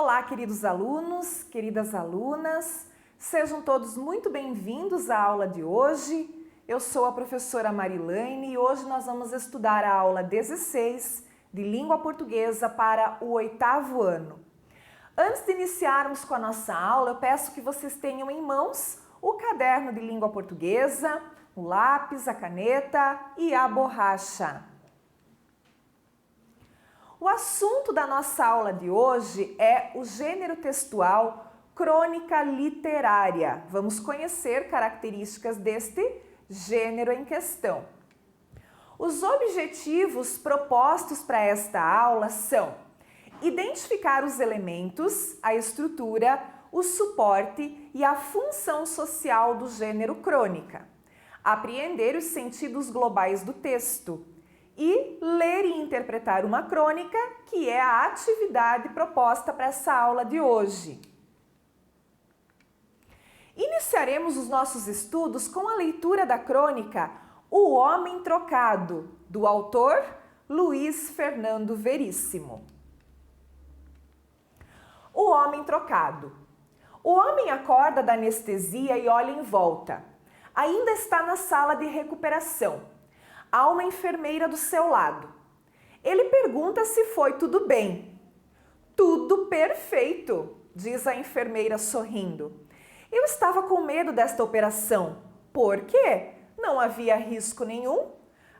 Olá, queridos alunos, queridas alunas, sejam todos muito bem-vindos à aula de hoje. Eu sou a professora Marilane e hoje nós vamos estudar a aula 16 de Língua Portuguesa para o 8º ano. Antes de iniciarmos com a nossa aula, eu peço que vocês tenham em mãos o caderno de Língua Portuguesa, o lápis, a caneta e a borracha. O assunto da nossa aula de hoje é o gênero textual crônica literária. Vamos conhecer características deste gênero em questão. Os objetivos propostos para esta aula são identificar os elementos, a estrutura, o suporte e a função social do gênero crônica, apreender os sentidos globais do texto, e ler e interpretar uma crônica, que é a atividade proposta para essa aula de hoje. Iniciaremos os nossos estudos com a leitura da crônica O Homem Trocado, do autor Luiz Fernando Veríssimo. O Homem Trocado. O homem acorda da anestesia e olha em volta. Ainda está na sala de recuperação. Há uma enfermeira do seu lado. Ele pergunta se foi tudo bem. Tudo perfeito, diz a enfermeira sorrindo. Eu estava com medo desta operação. Por quê? Não havia risco nenhum?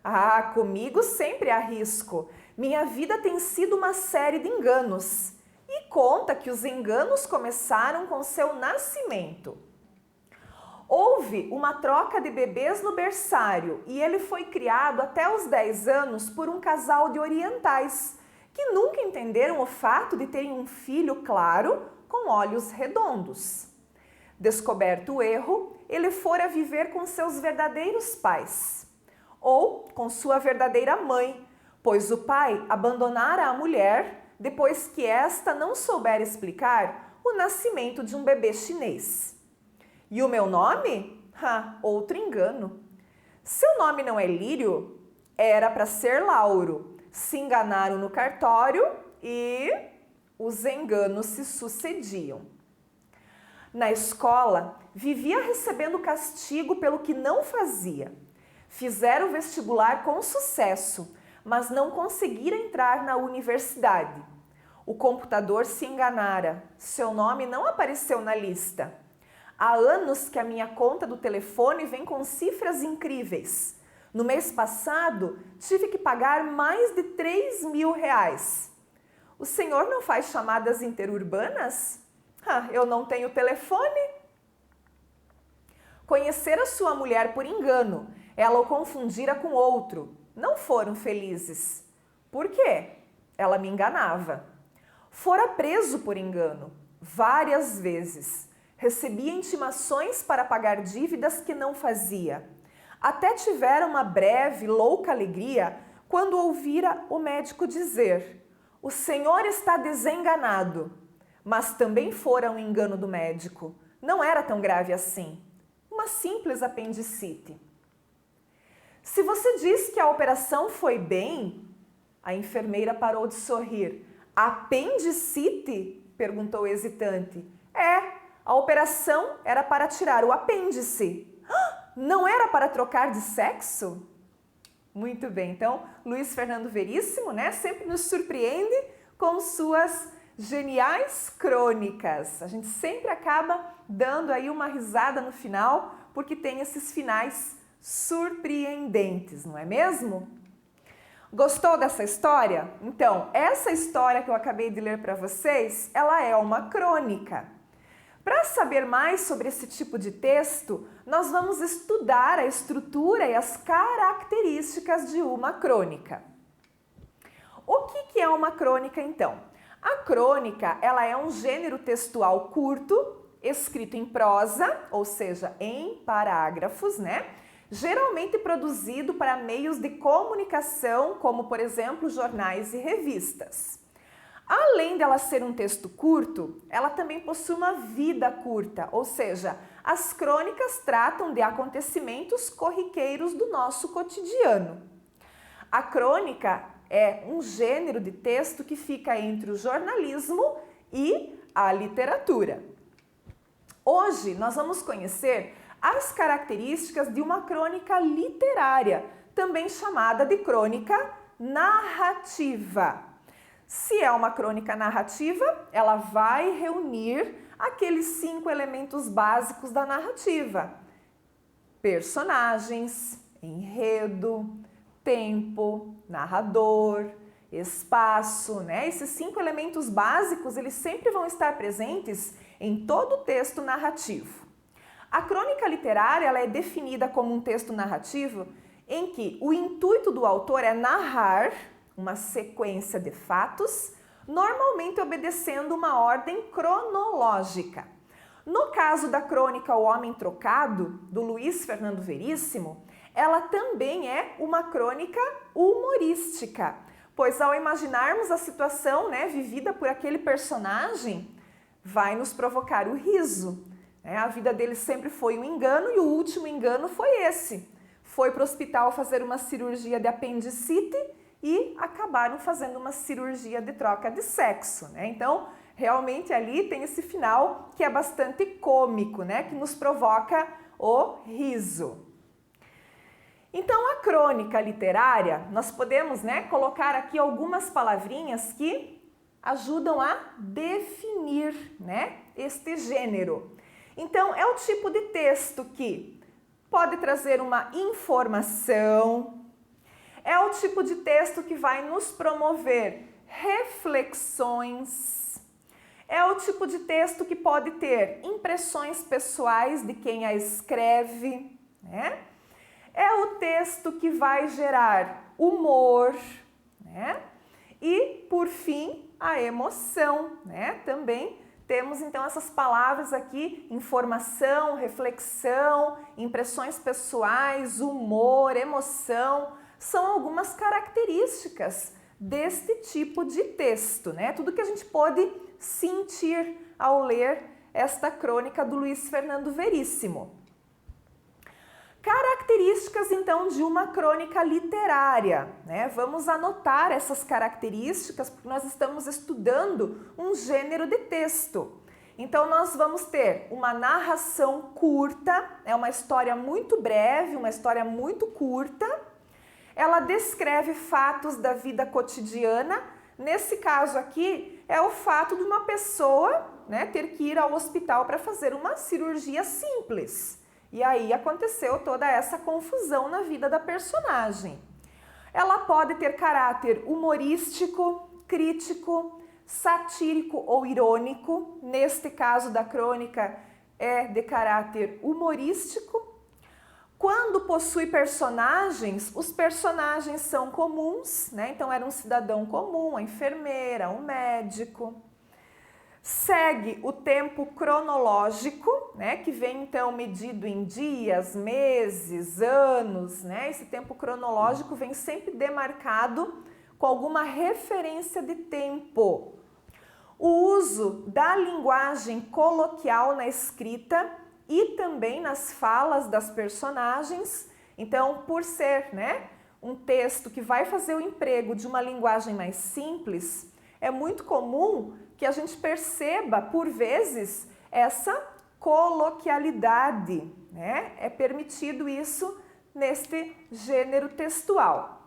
Ah, comigo sempre há risco. Minha vida tem sido uma série de enganos. E conta que os enganos começaram com seu nascimento. Houve uma troca de bebês no berçário e ele foi criado até os 10 anos por um casal de orientais que nunca entenderam o fato de terem um filho claro com olhos redondos. Descoberto o erro, ele fora viver com seus verdadeiros pais ou com sua verdadeira mãe, pois o pai abandonara a mulher depois que esta não soubera explicar o nascimento de um bebê chinês. E o meu nome? Outro engano. Seu nome não é Lírio? Era para ser Lauro. Se enganaram no cartório e os enganos se sucediam. Na escola, vivia recebendo castigo pelo que não fazia. Fizeram o vestibular com sucesso, mas não conseguiram entrar na universidade. O computador se enganara. Seu nome não apareceu na lista. Há anos que a minha conta do telefone vem com cifras incríveis. No mês passado, tive que pagar mais de 3.000 reais. O senhor não faz chamadas interurbanas? Eu não tenho telefone. Conhecer a sua mulher por engano. Ela o confundira com outro. Não foram felizes. Por quê? Ela me enganava. Fora preso por engano, várias vezes. Recebia intimações para pagar dívidas que não fazia. Até tivera uma breve, louca alegria quando ouvira o médico dizer: o senhor está desenganado. Mas também fora um engano do médico. Não era tão grave assim. Uma simples apendicite. Se você diz que a operação foi bem, a enfermeira parou de sorrir. Apendicite? Perguntou hesitante. A operação era para tirar o apêndice. Não era para trocar de sexo? Muito bem, então Luiz Fernando Veríssimo, sempre nos surpreende com suas geniais crônicas. A gente sempre acaba dando aí uma risada no final, porque tem esses finais surpreendentes, não é mesmo? Gostou dessa história? Então, essa história que eu acabei de ler para vocês, ela é uma crônica. Para saber mais sobre esse tipo de texto, nós vamos estudar a estrutura e as características de uma crônica. O que é uma crônica, então? A crônica, ela é um gênero textual curto, escrito em prosa, ou seja, em parágrafos, geralmente produzido para meios de comunicação, como, por exemplo, jornais e revistas. Além dela ser um texto curto, ela também possui uma vida curta, ou seja, as crônicas tratam de acontecimentos corriqueiros do nosso cotidiano. A crônica é um gênero de texto que fica entre o jornalismo e a literatura. Hoje nós vamos conhecer as características de uma crônica literária, também chamada de crônica narrativa. Se é uma crônica narrativa, ela vai reunir aqueles 5 elementos básicos da narrativa: personagens, enredo, tempo, narrador, espaço, né? Esses 5 elementos básicos, eles sempre vão estar presentes em todo o texto narrativo. A crônica literária, ela é definida como um texto narrativo em que o intuito do autor é narrar uma sequência de fatos, normalmente obedecendo uma ordem cronológica. No caso da crônica O Homem Trocado, do Luiz Fernando Veríssimo, ela também é uma crônica humorística, pois ao imaginarmos a situação, né, vivida por aquele personagem, vai nos provocar o riso. A vida dele sempre foi um engano e o último engano foi esse. Foi para o hospital fazer uma cirurgia de apendicite e acabaram fazendo uma cirurgia de troca de sexo, né? Então, realmente ali tem esse final que é bastante cômico, né? Que nos provoca o riso. Então, a crônica literária, nós podemos, né, colocar aqui algumas palavrinhas que ajudam a definir, né, este gênero. Então, é o tipo de texto que pode trazer uma informação, é o tipo de texto que vai nos promover reflexões, é o tipo de texto que pode ter impressões pessoais de quem a escreve, né? É o texto que vai gerar humor, né? E, por fim, a emoção, né? Também temos, então, essas palavras aqui: informação, reflexão, impressões pessoais, humor, emoção. São algumas características deste tipo de texto, né? Tudo que a gente pode sentir ao ler esta crônica do Luiz Fernando Veríssimo. Características, então, de uma crônica literária, né? Vamos anotar essas características porque nós estamos estudando um gênero de texto. Então, nós vamos ter uma narração curta, é uma história muito breve, uma história muito curta. Ela descreve fatos da vida cotidiana. Nesse caso aqui, é o fato de uma pessoa, né, ter que ir ao hospital para fazer uma cirurgia simples. E aí aconteceu toda essa confusão na vida da personagem. Ela pode ter caráter humorístico, crítico, satírico ou irônico. Neste caso da crônica é de caráter humorístico. Quando possui personagens, os personagens são comuns, né? Então era um cidadão comum, a enfermeira, um médico. Segue o tempo cronológico, né? Que vem então medido em dias, meses, anos, né? Esse tempo cronológico vem sempre demarcado com alguma referência de tempo. O uso da linguagem coloquial na escrita e também nas falas das personagens. Então, por ser, né, um texto que vai fazer o emprego de uma linguagem mais simples, é muito comum que a gente perceba, por vezes, essa coloquialidade, né? É permitido isso neste gênero textual.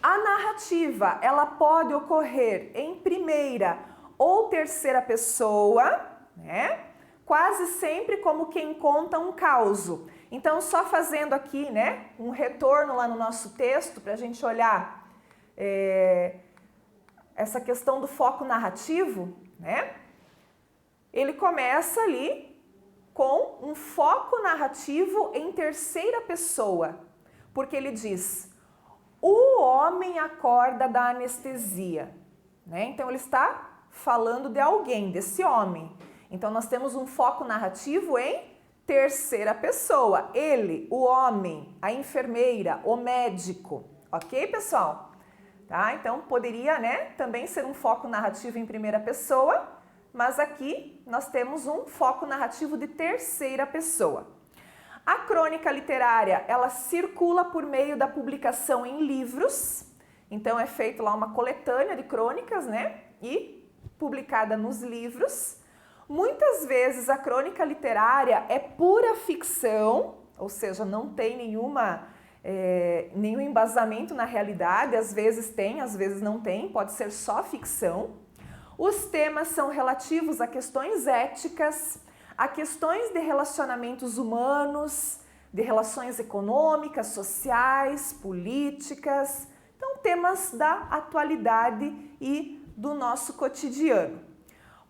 A narrativa, ela pode ocorrer em primeira ou terceira pessoa, né? Quase sempre como quem conta um causo. Então, só fazendo aqui, né, um retorno lá no nosso texto para a gente olhar essa questão do foco narrativo, né? Ele começa ali com um foco narrativo em terceira pessoa, porque ele diz: o homem acorda da anestesia, né? Então ele está falando de alguém, desse homem. Então nós temos um foco narrativo em terceira pessoa. Ele, o homem, a enfermeira, o médico. Ok, pessoal? Tá? Então poderia, né, também ser um foco narrativo em primeira pessoa, mas aqui nós temos um foco narrativo de terceira pessoa. A crônica literária, ela circula por meio da publicação em livros. Então é feito lá uma coletânea de crônicas, né? E publicada nos livros. Muitas vezes a crônica literária é pura ficção, ou seja, não tem nenhum embasamento na realidade, às vezes tem, às vezes não tem, pode ser só ficção. Os temas são relativos a questões éticas, a questões de relacionamentos humanos, de relações econômicas, sociais, políticas, então temas da atualidade e do nosso cotidiano.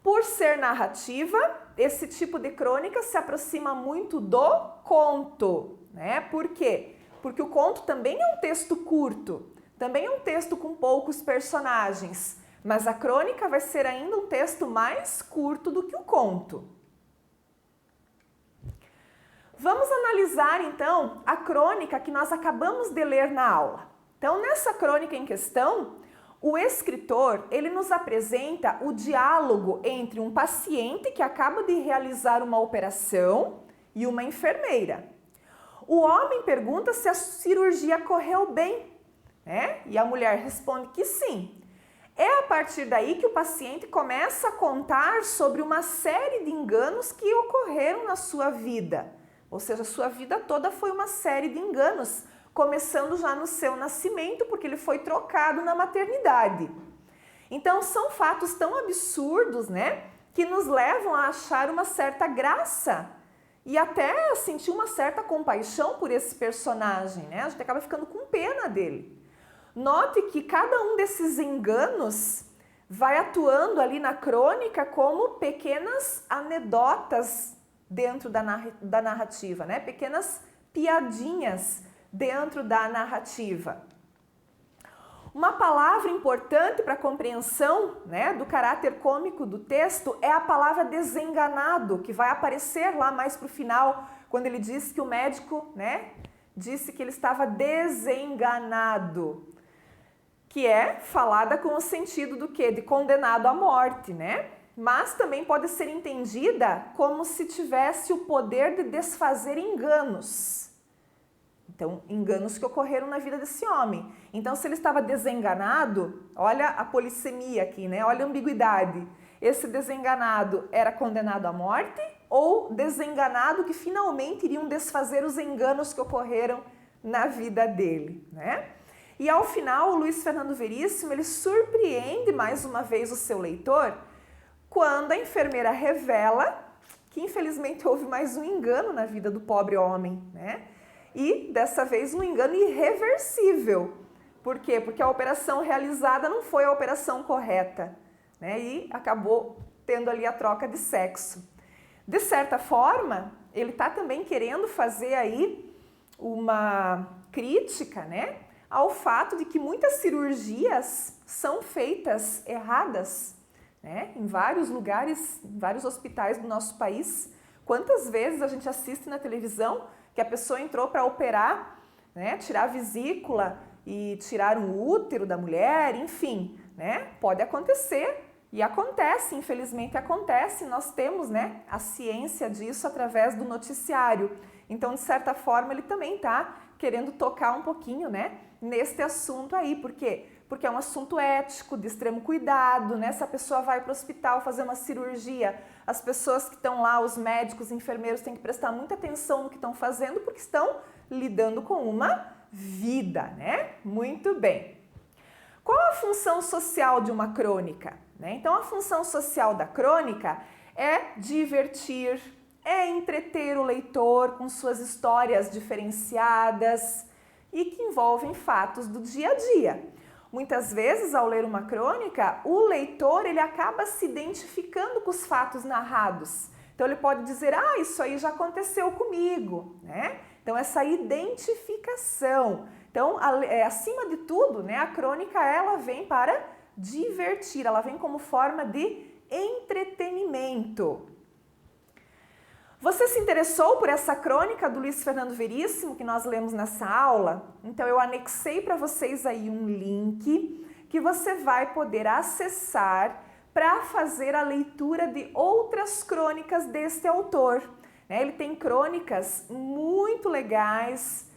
Por ser narrativa, esse tipo de crônica se aproxima muito do conto, né? Por quê? Porque o conto também é um texto curto, também é um texto com poucos personagens, mas a crônica vai ser ainda um texto mais curto do que o conto. Vamos analisar então a crônica que nós acabamos de ler na aula. Então, nessa crônica em questão, o escritor, ele nos apresenta o diálogo entre um paciente que acaba de realizar uma operação e uma enfermeira. O homem pergunta se a cirurgia correu bem, né? E a mulher responde que sim. É a partir daí que o paciente começa a contar sobre uma série de enganos que ocorreram na sua vida. Ou seja, a sua vida toda foi uma série de enganos, começando já no seu nascimento, porque ele foi trocado na maternidade. Então, são fatos tão absurdos, né, que nos levam a achar uma certa graça e até a sentir uma certa compaixão por esse personagem, né? A gente acaba ficando com pena dele. Note que cada um desses enganos vai atuando ali na crônica como pequenas anedotas dentro da narrativa, né? Pequenas piadinhas dentro da narrativa. Uma palavra importante para a compreensão, né, do caráter cômico do texto é a palavra desenganado, que vai aparecer lá mais para o final, quando ele diz que o médico, né, disse que ele estava desenganado, que é falada com o sentido do quê? De condenado à morte, né? Mas também pode ser entendida como se tivesse o poder de desfazer enganos. Então, enganos que ocorreram na vida desse homem. Então, se ele estava desenganado, olha a polissemia aqui, né? Olha a ambiguidade. Esse desenganado era condenado à morte ou desenganado que finalmente iriam desfazer os enganos que ocorreram na vida dele, né? E ao final, o Luiz Fernando Veríssimo, ele surpreende mais uma vez o seu leitor quando a enfermeira revela que infelizmente houve mais um engano na vida do pobre homem, né? E dessa vez um engano irreversível. Por quê? Porque a operação realizada não foi a operação correta, né? E acabou tendo ali a troca de sexo. De certa forma, ele está também querendo fazer aí uma crítica, né, ao fato de que muitas cirurgias são feitas erradas, né, em vários lugares, em vários hospitais do nosso país. Quantas vezes a gente assiste na televisão que a pessoa entrou para operar, né, tirar a vesícula e tirar um útero da mulher, enfim, né, pode acontecer e acontece, infelizmente acontece, nós temos, né, a ciência disso através do noticiário. Então, de certa forma, ele também está querendo tocar um pouquinho, né, neste assunto aí. Por quê? Porque é um assunto ético, de extremo cuidado, né? Se a pessoa vai para o hospital fazer uma cirurgia, as pessoas que estão lá, os médicos, enfermeiros, têm que prestar muita atenção no que estão fazendo, porque estão lidando com uma vida, né? Muito bem. Qual a função social de uma crônica? Então, a função social da crônica é divertir, é entreter o leitor com suas histórias diferenciadas e que envolvem fatos do dia a dia. Muitas vezes, ao ler uma crônica, o leitor ele acaba se identificando com os fatos narrados. Então, ele pode dizer, isso aí já aconteceu comigo, né? Então, essa identificação. Então, acima de tudo, né, a crônica ela vem para divertir, ela vem como forma de entretenimento. Você se interessou por essa crônica do Luiz Fernando Veríssimo que nós lemos nessa aula? Então eu anexei para vocês aí um link que você vai poder acessar para fazer a leitura de outras crônicas deste autor. Ele tem crônicas muito legais,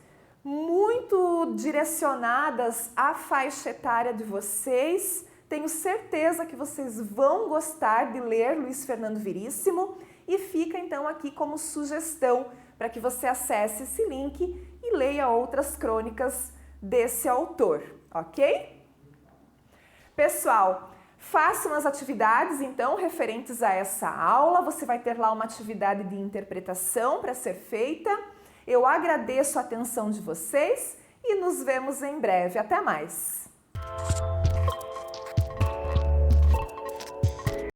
muito direcionadas à faixa etária de vocês, Tenho certeza que vocês vão gostar de ler Luiz Fernando Veríssimo e fica então aqui como sugestão para que você acesse esse link e leia outras crônicas desse autor, ok? Pessoal, façam as atividades então referentes a essa aula, você vai ter lá uma atividade de interpretação para ser feita. Eu agradeço a atenção de vocês e nos vemos em breve. Até mais!